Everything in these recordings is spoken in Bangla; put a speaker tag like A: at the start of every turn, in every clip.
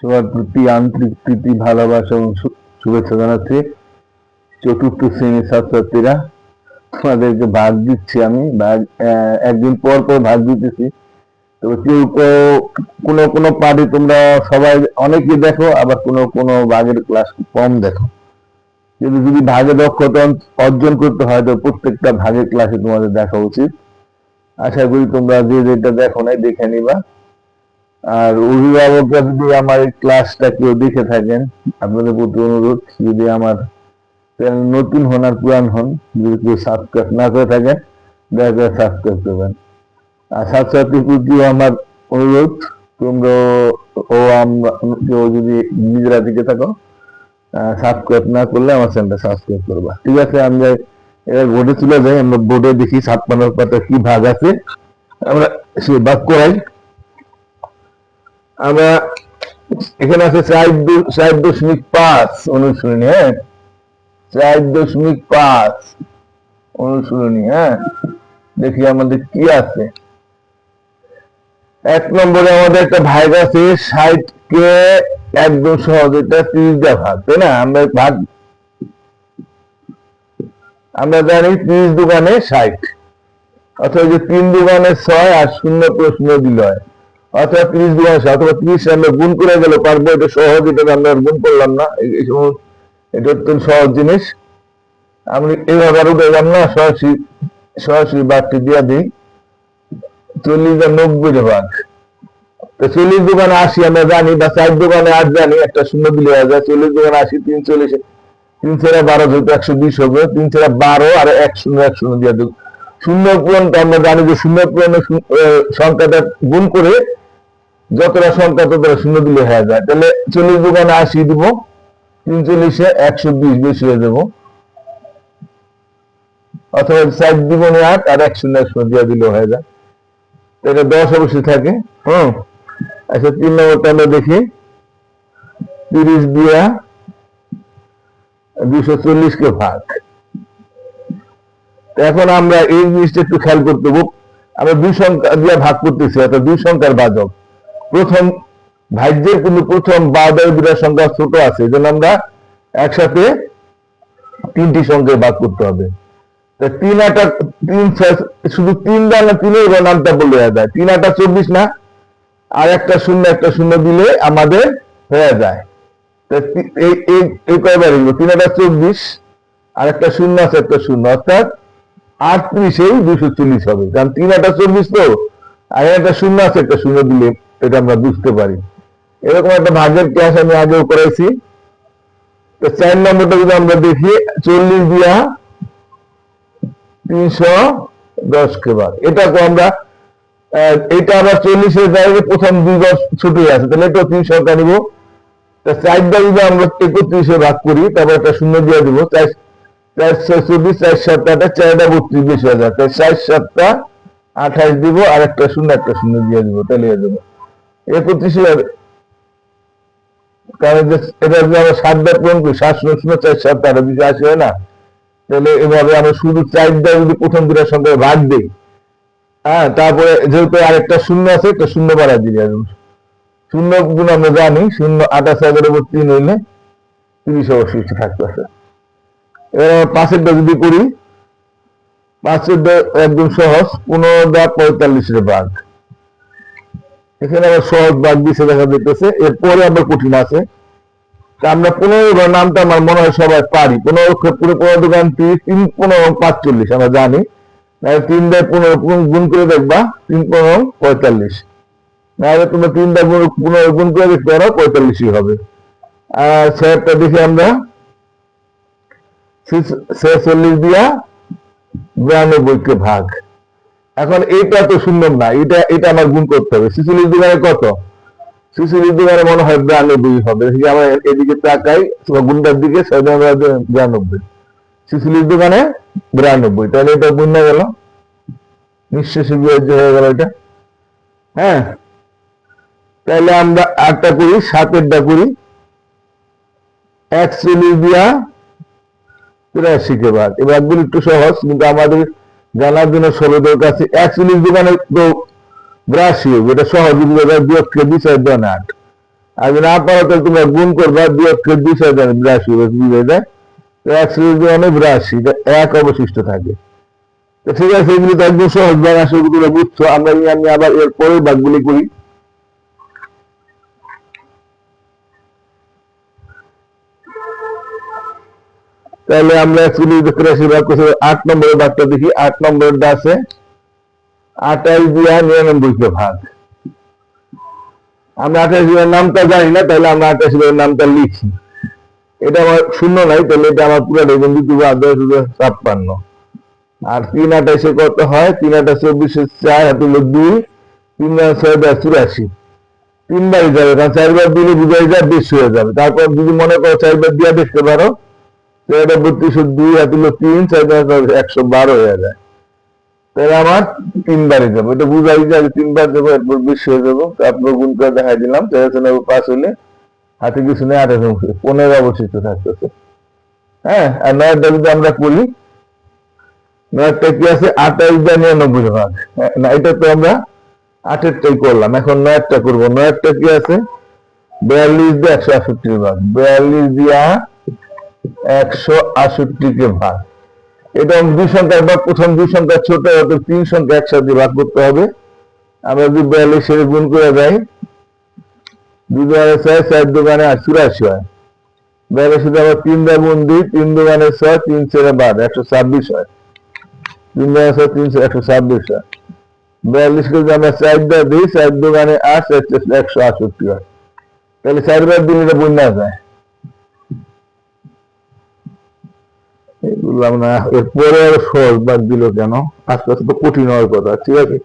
A: সবার প্রতি আন্তরিক প্রীতি ভালোবাসা এবং শুভেচ্ছা জানাচ্ছি। চতুর্থ শ্রেণীর ছাত্রছাত্রীরা, তোমাদেরকে ভাগ দিচ্ছি আমি। একদিন পর পর ভাগ দিতেছি। তো কেউ কোনো পার্টি তোমরা সবাই অনেকে দেখো, আবার কোনো ভাগের ক্লাস কম দেখো। কিন্তু যদি ভাগে দক্ষতা অর্জন করতে হয় তো প্রত্যেকটা ভাগের ক্লাসে তোমাদের দেখা উচিত। আশা করি তোমরা যে যেটা দেখো নাই দেখে নিবা। আর অভিভাবকরা যদি আমার এই ক্লাসটা কেউ দেখে থাকেন, আপনাদের প্রতি অনুরোধ, যদি আমার চ্যানেল নতুন হন আর পুরান হন, যদি কেউ সাবস্ক্রাইব না করে থাকেন, দয়া করে সাবস্ক্রাইব করবেন। আর ছাত্রছাত্রীর প্রতিও আমার অনুরোধ, তোমরা আমরা কেউ যদি নিজেরা দিকে থাকো, সাবস্ক্রাইব না করলে আমার চ্যানেলটা সাবস্ক্রাইব করবা। ঠিক আছে, আমরা এবার বোর্ডে চলে যাই। আমরা বোর্ডে দেখি 56 পাতা কি ভাগ আছে, আমরা সেই ভাগ করাই। আমরা এখানে আছে 4.5 অনুশীলনী। হ্যাঁ, 4.5 অনুশীলনী। হ্যাঁ, দেখি আমাদের কি আছে। 1 নম্বরে আমাদের একটা ভাগ আছে 60 কে একদম সহজ, এটা 30 দিয়ে ভাগ, তাই না? আমরা জানি 30 দুগুণে 60, অথবা যে 3 দুগুণে 6 আর 0 প্রশ্ন দিল হয়, অথবা 30 দুগুণে 6, অথবা 30 আমরা গুণ করে গেলে পারবো। এটা সহজ, এটা আমরা গুণ করলাম না, এটা অত্যন্ত সহজ জিনিস। আমি এইভাবে আর উঠে গেলাম না, সরাসরি বাঘটি দিয়ে দিই। 40 আর 90 ভাগ, তো 40 দুগুণে 80 আমরা জানি, বা 4 দুগুণে 8 জানি, একটা শূন্য দিলে হয়ে যায়। 40 দুগুণে 80, 3 40, 3 ছেড়া 12 যেহেতু 120 হবে, 3 ছেড়া 12 আর 1 শূন্য দিয়ে দেব। শূন্য পূরণটা আমরা জানি যে শূন্য পূরণের সংখ্যাটা গুণ করে যতটা সংখ্যা ততটা শূন্য দিলে হয়ে যায়। তাহলে 40 দুগুণে 80 দিব, 3 40-এ 120 বেশি হয়ে দেবো, অথবা 4 দুগুণে 8 আর 1 শূন্য দিয়ে দিলেও হয়ে যায়। এটা 10 অবশ্যই থাকে। আচ্ছা, 3 নম্বরটা আমরা দেখি। 30 দিয়া 240 কে ভাগ। এখন আমরা এই জিনিসটা একটু খেয়াল করতে হবে। আমরা 2 সংখ্যা দিয়ে ভাগ করতেছি, অর্থাৎ 2 সংখ্যার বাদক। প্রথম ভাজ্যের কিন্তু প্রথম বাদের 2টা সংখ্যা ছোট আছে, এই জন্য আমরা একসাথে 3টি সংখ্যায় ভাগ করতে হবে। 3 8 3 শুধু 3 দানা 3 এর নামটা বলে যায়। 3 8 24 না, আর একটা শূন্য দিলে আমাদের হয়ে যায়। এই কয়বার হইল? 3 8 24, আর একটা শূন্য আছে, একটা শূন্য, অর্থাৎ 38 240 হবে। কারণ 3 8 24 তো, আর একটা শূন্য আছে, একটা শূন্য দিলে এটা আমরা বুঝতে পারি। এরকম একটা ভাগের ক্লাস আমি আগেও করাইছি। তো 4 নম্বরটা যদি আমরা দেখি, 40 দিয়া 310 কে ভাগ। এটা তো আমরা এটা আবার 40 এর জায়গায় প্রথম 2 ঘর ছোটই আছে, তাহলে এটা 3 সংখ্যা নিব। 4 দ্বারা যদি আমরা 31 ভাগ করি, তারপর একটা শূন্য দিয়ে দিব, 4 4 24, 4 7 8, 4টা 32 বেশি হয়ে যায়। 4 7 28 দিব, আর একটা শূন্য দিয়ে দিব, তাহলে হয়ে যাবে 31। কারণ এটা যদি আমরা 7 দ্বারা পূরণ করি, 7 0 4 7 8 বেশি আসে হয় না, তাহলে এভাবে আমরা শুধু 4 দ্বারা যদি প্রথম 2টা সংখ্যা ভাগ দিই, হ্যাঁ, তারপরে যেহেতু আরেকটা শূন্য আছে, একটা শূন্য বাড়া দিয়ে দেব। শূন্য গুণ আমরা জানি, 0 28 উপর 3 হইলে 30 অবশিষ্ট থাকতেছে। এবার আমরা 5-এরটা যদি করি, 5-এরটা একদম সহজ, 15 ভাগ। এখানে আবার সহজ ভাগ দিচ্ছে দেখা যেতেছে। এরপরে আবার কঠিন আছে। আমরা 15 নামটা আমার মনে হয় সবাই পারি। 15 দোকান 30, 3 15 45 আমরা জানি। 3 দিয়ে 15 গুণ করে দেখবা, 3 15 45। নাহলে তোমরা 3 দিয়ে 15 গুণ করে দেখতে পারো, 45ই হবে। আর 6টা দেখি আমরা, 46 দিয়া 92 কে ভাগ। এখন এটা তো সুন্দর না, এটা আমার গুণ করতে হবে। 46 দুগুণে কত? 46 দুগুণে মনে হয় 92 হবে। আমরা এদিকে তাকাই, গুণটার দিকে, 92। 46 দুগুণে 92, তাহলে এটা গুণ হয়ে গেল, নিঃশেষে বিয়োজ্য হয়ে গেল এটা। হ্যাঁ, তাহলে আমরা 8টা করি, 7-এরটা করি। 41 দিয়া 83 কে ভাগ। এবার একদম একটু সহজ, কিন্তু আমাদের জানার জন্য 16 দরকার আছে। 41 দুগুণে তো 82 হবে, এটা সহজ। বিয়োগ কে 2 4 8, আর যদি না পারো তাহলে তোমরা গুণ করবা 2 × 2 = 82 বুঝে যায়। 182 এটা 1 অবশিষ্ট থাকে। তো ঠিক আছে, এগুলো তো একদম সহজ ভাগ, আসলে তোমরা বুঝছো। আমরা আমি আবার এর পরের ভাগগুলি করি। তাহলে আমরা অ্যাকচুয়ালি 83 ভাগ করছি, 8 নম্বরের ভাগটা দেখি। 8 নম্বরটা আছে 28 দিয়া 99 কে ভাগ। আমরা 28 এর নামটা জানি না, তাহলে আমরা 28 এর নামটা লিখি। এটা আমার শূন্য নাই, তাহলে এটা আমার পুরো দেখুন 56। আর 3 28 কত হয়? 3 28 24 4 হাতে 2, 3 6 84। 3 বারই যাবে, কারণ 4 বার দিলে বুঝাই যায় বেশি হয়ে যাবে। তারপর যদি মনে করো 4 বার দিয়ে দেখতে পারো, তো এটা 32 হাতে 3 4 112 হয়ে যায়। তাহলে আমার 3 বারই যাবো, এটা বুঝাই যায় 3 বার যাবো, এরপর বেশি হয়ে যাবো। তারপর গুণ করে দেখাই দিলাম। 5 হলে হাতে কিছু নেই, 28 15 অবশিষ্ট থাকতেছে। হ্যাঁ, আর 9টা যদি আমরা করি, 9টা কি আছে? 28 দিয়ে 99 ভাগ। না, এটা তো আমরা 8টাই করলাম, এখন 9টা করবো। 9টা কি আছে? 42 দিয়ে 168 ভাগ। 42 দিয়া 168 কে ভাগ। এটা 2 সংখ্যার ভাগ, প্রথম 2 সংখ্যা ছোট হতে 3 সংখ্যা একসাথে ভাগ করতে হবে। আমরা যদি 42 এর গুণ করে যাই, 2 দ্বারা 6, 4 দোকানে 84 হয়। 42 দিয়ে আবার 3 দিয়ে গুণ দিই, 3 দোকানে 6, 3 4 12, 126 হয়। 3 দ্বারা 6, 3 126 হয়। 42 কে যদি আমরা 4 দিয়ে দিই, 4 দোকানে 8, 168 হয়। তাহলে 4 বার দিন এটা বন্যা যায়। বললাম না, এরপরে আরো সহজ ভাগ দিল কেন? আস্তে আস্তে তো কঠিন হওয়ার কথা। ঠিক আছে,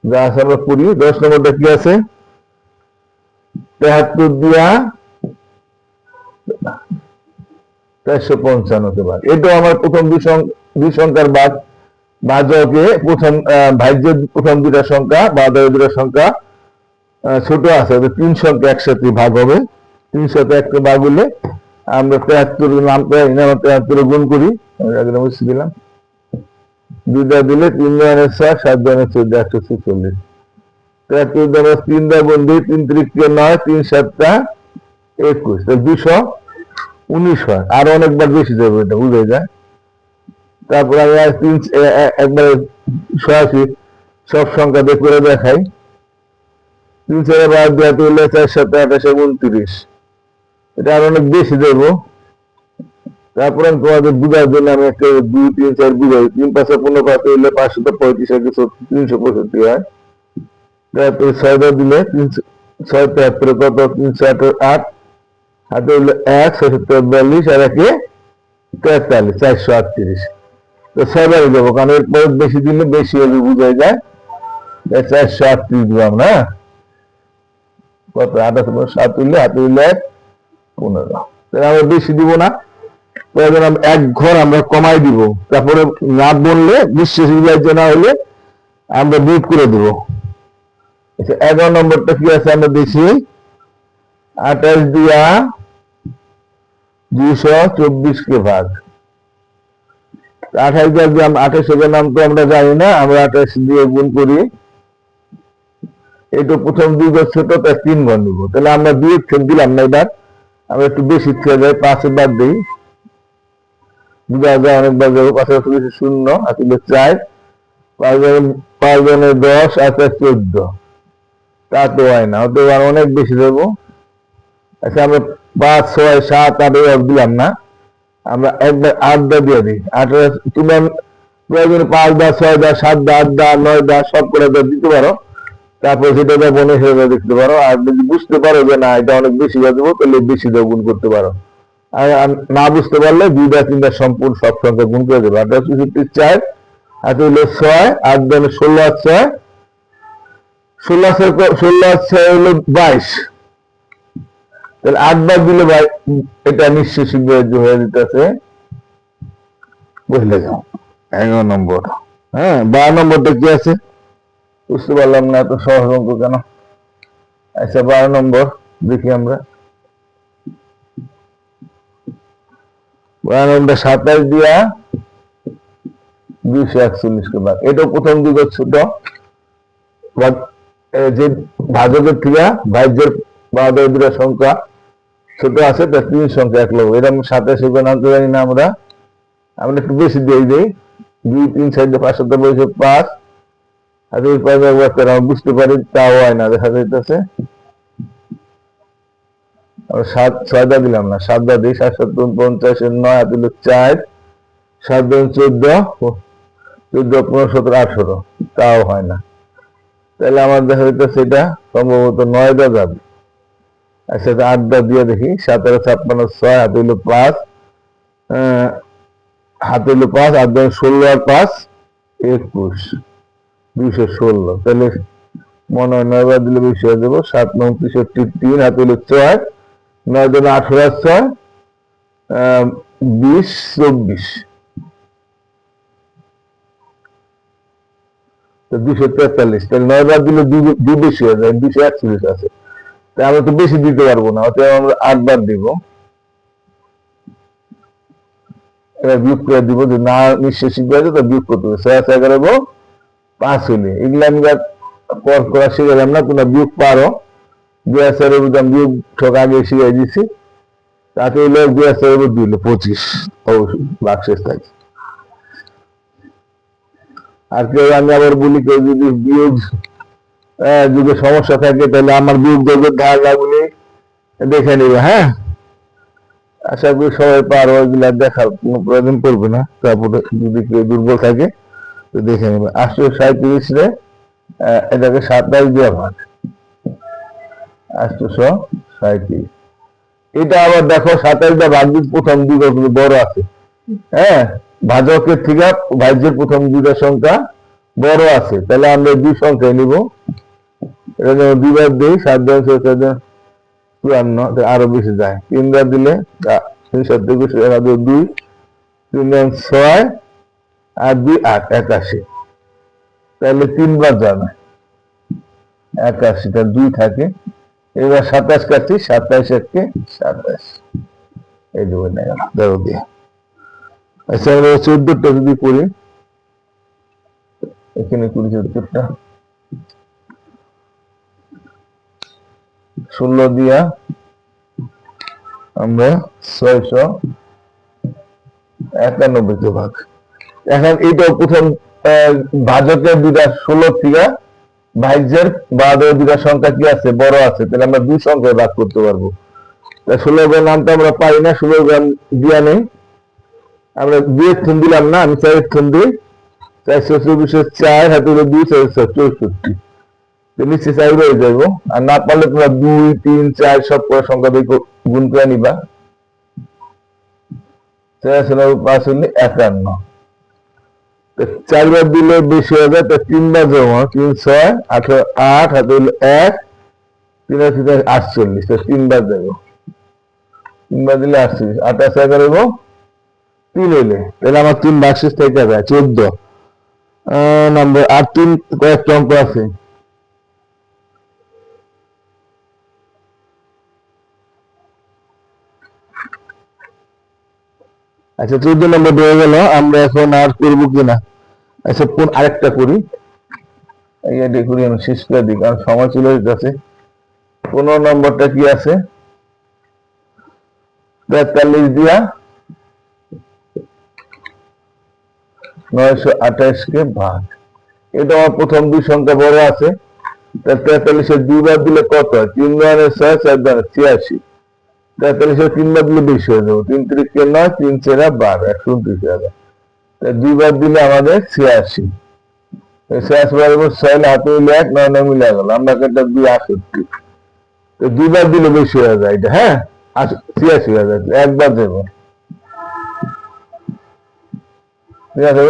A: যা আছে আমরা করি। 10 নম্বরটা কি আছে? 73 দিয়া 455 কে ভাগ। এটাও আমার প্রথম 2 সংখ্যার ভাগ। ভাজকে প্রথম ভাজ্যের প্রথম 2টা সংখ্যা, বাজারের 2টা সংখ্যা ছোট আছে, 3 সংখ্যা একসাথে ভাগ হবে। 3 সাথে 1 ভাগ হলে আমরা 73 নামটা 73 গুণ করি। আমি মুছে দিলাম। 2টা দিলে 3 দুগুণে 6, 7 দুগুণে 14, 146। 73 দ্বারা 3 দা গুণ দিই, 3 3 9, 3 7 21, 219 হয়। আরো অনেকবার বেশি যাবে, এটা বুঝে যায়। তারপর আমি একবারে সরাসরি সব সংখ্যা দিয়ে করে দেখাই। 3 4 12 দিয়ে তুললে 4 7 28 29, এটা আরো অনেক বেশি দেবো। তারপরে আমি তোমাদের বুঝার জন্য আমি একটা 2 3 4 বুঝাই। 3 5 15 5 হইলে 535 আর 365 হয়। তারপরে 6 দিলে 6 73 কত? 3 7 8 হাতে হইলে 1 6 42 আর 1 43, 438। তো 6 বারে যাবো, কারণ এরপরে বেশি দিলে বেশি হলে বুঝাই যায়। 438 দিলাম না, কত? 28 7 হইলে হাতে হইলে 15। তাহলে আমরা বেশি দিব না, প্রয়োজন 1 ঘর আমরা কমাই দিব। তারপরে না বললে বিশ্বাস না হলে আমরা বিট করে দেব। আচ্ছা, 11 নম্বরটা কি আছে আমরা দেখি। 28 দিয়া 224 কে ভাগ। 28 দিয়ে 28 এর নাম তো আমরা জানি না, আমরা 28 দিয়ে গুণ করি। এটা প্রথম 2 ঘর ছোট, তাই 3 ঘর নিব। তাহলে আমরা 2 দিলাম না, এবার আমরা একটু বেশি থেকে যাই, 5 বাদ দিই। 2 অনেকবার যাবো, 5 0 আসলে 4, 5 জনের 10 আর 14, তা তো হয় না, হতে আর অনেক বেশি দেবো। আচ্ছা, আমরা 5 6 7 8 দিলাম না, আমরা একবার 8 দিয়ে দিই। 8 তুমি প্রয়োজনে 5 6 7 8 9 সব করে দিতে পারো। তারপর সেটা বনে সেটা দেখতে পারো। আর যদি বুঝতে পারো যে না এটা অনেক বেশি দেবো, তাহলে বেশি দিয়ে গুণ করতে পারো। আর না বুঝতে পারলে 2 3 সম্পূর্ণ সব সংখ্যা গুণ করে দেবো। 28 4 হাতে হইলো 6, 8 জনে 16 আর 6, 16 আর 6 হলো 22। তাহলে 8 বার দিলে এটা নিশ্চয়ই গ্রহ্য হয়ে যেতেছে। বুঝলে যাও 11 নম্বর। হ্যাঁ, 12 নম্বরটা কি আছে বুঝতে পারলাম না, এত সহজ অঙ্ক কেন? আচ্ছা, 12 নম্বর দেখি আমরা। 12 নম্বরটা 27 দিয়া 241 কে ভাগ। এটা প্রথম 2 ছোট, যে ভাজকের থেকে ভাজ্যের বারোটার দুটা সংখ্যা ছোট আছে, তার 3 সংখ্যা এক লব। এটা 27 এখানে আনতে জানি না আমরা একটু বেশি দিয়ে দিই। 2 3 4 5 7 5 আর এই 5 একবার করে আমরা বুঝতে পারি, তাও হয় না, দেখা যাইতেছে। আমরা 7 6টা দিলাম না, 7টা দিই। 7 7 50 9 আর দিল 4, 7 14 14 15 17 18, তাও হয় না। তাহলে আমার দেখা যাইতেছে এটা সম্ভবত 9টা যাবে। আচ্ছা 8টা দিয়ে দেখি। 7 আর 56 6 হাতে হইলো 5, হাতে হইলো 5 আর 16 আর 5 21, 216। তাহলে মনে হয় 9 বার দিলে বেশি হয়ে যাবো। 7 9 63 3 হাতে হইলো 4, 9 2 18 আর 6 20 24, তো 243। তাহলে 9 বার দিলে 2 বেশি হয়ে যায়, 241 আছে। তাই আমরা তো বেশি দিতে পারবো না, অতএব আমরা 8 বার দিব। এবার বিয়োগ করে দিব, যে না নিশ্চয় শিখবে আছে তো বিয়োগ করতে হবে। 6 11 5 হইলে এগুলো আমি পর করা শিখালাম না, তোমরা বিয়োগ পারো। 2 4 বিয়োগ ঠক আগে শিখাই দিছি। তাতে হইলো 2 4 2 হইলো 25, অবশ্যই ভাগশেষ থাকে। আর কেউ আমি আবার বলি, কেউ যদি বিয়োগ যদি সমস্যা থাকে তাহলে আমার বিয়োগ যোগের ধারণাগুলি দেখে নিবে। হ্যাঁ, আশা করি সবাই পারো, এগুলা দেখার কোনো প্রয়োজন পড়বে না। তারপরে যদি কেউ দুর্বল থাকে তো দেখে নেবে। 837 রে এটাকে 27 দিয়ে ভাগ, 837। এটা আবার দেখো 27টা ভাগ প্রথম দুটো বড় আছে। হ্যাঁ, ভাজকের থেকে ভাজ্যের প্রথম দুটা সংখ্যা বড় আছে, তাহলে আমরা 2 সংখ্যায় নিব। এটা যেমন 2 বার দিই, 7 বার 54, আরো বেশি যায়। 3 বার দিলে 7 2 3 6 আর 2 8 81, তাহলে 3 বার যাবে 81, তার 2 থাকে। এবার 27 কাটছি, 27 1 27, এই দেবো না দেখো দিয়ে। আচ্ছা আমরা 14টা যদি করি, এখানে করি 14টা, 16 দিয়া আমরা 691 কে ভাগ। এখন এইটা প্রথম ভাজকের দুটা 16 থেকে ভাজ্যের 12 দুটা সংখ্যা কি আছে, বড় আছে, তাহলে আমরা 2 সংখ্যায় ভাগ করতে পারবো। 16 গ্রাম নামটা আমরা পাই না, 16 গ্রাম দিয়া নেই, আমরা 2 থুন দিলাম না, আমি 4 থুন দিই। 424 4 হাতে 2 464, নিচে 4 হয়ে যাবো। আর না পারলে তোমরা 2 3 4 সব করে সংখ্যা গুণ করে নিবা। 4 5 হলে 51, 4 বার দিলে বেশি হয়ে যায়, 3 বার যাবো। 3 6 18 8 হাতে হলো 1, 3 48, 3 বার দেবো। 3 বার দিলে 48, 28 11 3 হইলে, তাহলে আমার 3 ভাগশেষ থেকে যায় 14 নম্বর। আর 3 কয়েকটা অঙ্ক আছে। আচ্ছা 14 নম্বর হয়ে গেল, আমরা এখন আর করবো কিনা। আচ্ছা কোন আরেকটা করি, এইটা করি, আমি শেষ করে দিই কারণ সময় চলে যাচ্ছে। 15 নম্বরটা কি আছে, 43 দিয়া 928 কে ভাগ। এটা আমার প্রথম 2 সংখ্যা বড় আছে, 43 এর 2 বার দিলে কত হয়, 3 বার 6 4 বার 86, 43 এর 3 বার দিলে বেশি হয়ে যাবে। 3 3 কে 9, 3 4 12, 129 হবে। 2 বার দিলে আমাদের 86, 86 বার 6 হাতে হইলে 1, 9 9 মিলে গেল, আমরা একটা 2 68, তো 2 বার দিলে বেশি হয়ে যায় এটা। হ্যাঁ, 86 হয়ে যায়, একবার দেবো। ঠিক আছে,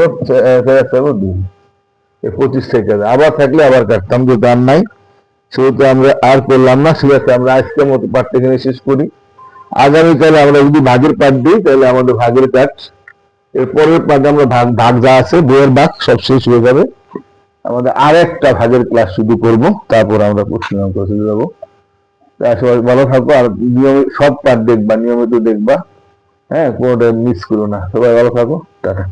A: 25 থেকে আবার থাকলে আবার কাটতাম, যে দাম নাই সেহেতু আমরা আর করলাম না। ঠিক আছে, আমরা আজকের মতো পাঠটা এখানে শেষ করি। আগামীকালে আমরা যদি ভাগের পাঠ দিই তাহলে আমাদের ভাগের কাজ, এর পরের পাঠে আমরা ভাগ যা আছে বইয়ের ভাগ সব শেষ হয়ে যাবে। আমাদের আর একটা ভাগের ক্লাস শুরু করব, তারপর আমরা প্রশ্ন অঙ্ক চলে যাবো। সবাই ভালো থাকো, আর নিয়মিত সব পাঠ দেখবা, নিয়মিত দেখবা। হ্যাঁ, কোনোটা মিস করো না। সবাই ভালো থাকো, টাটা।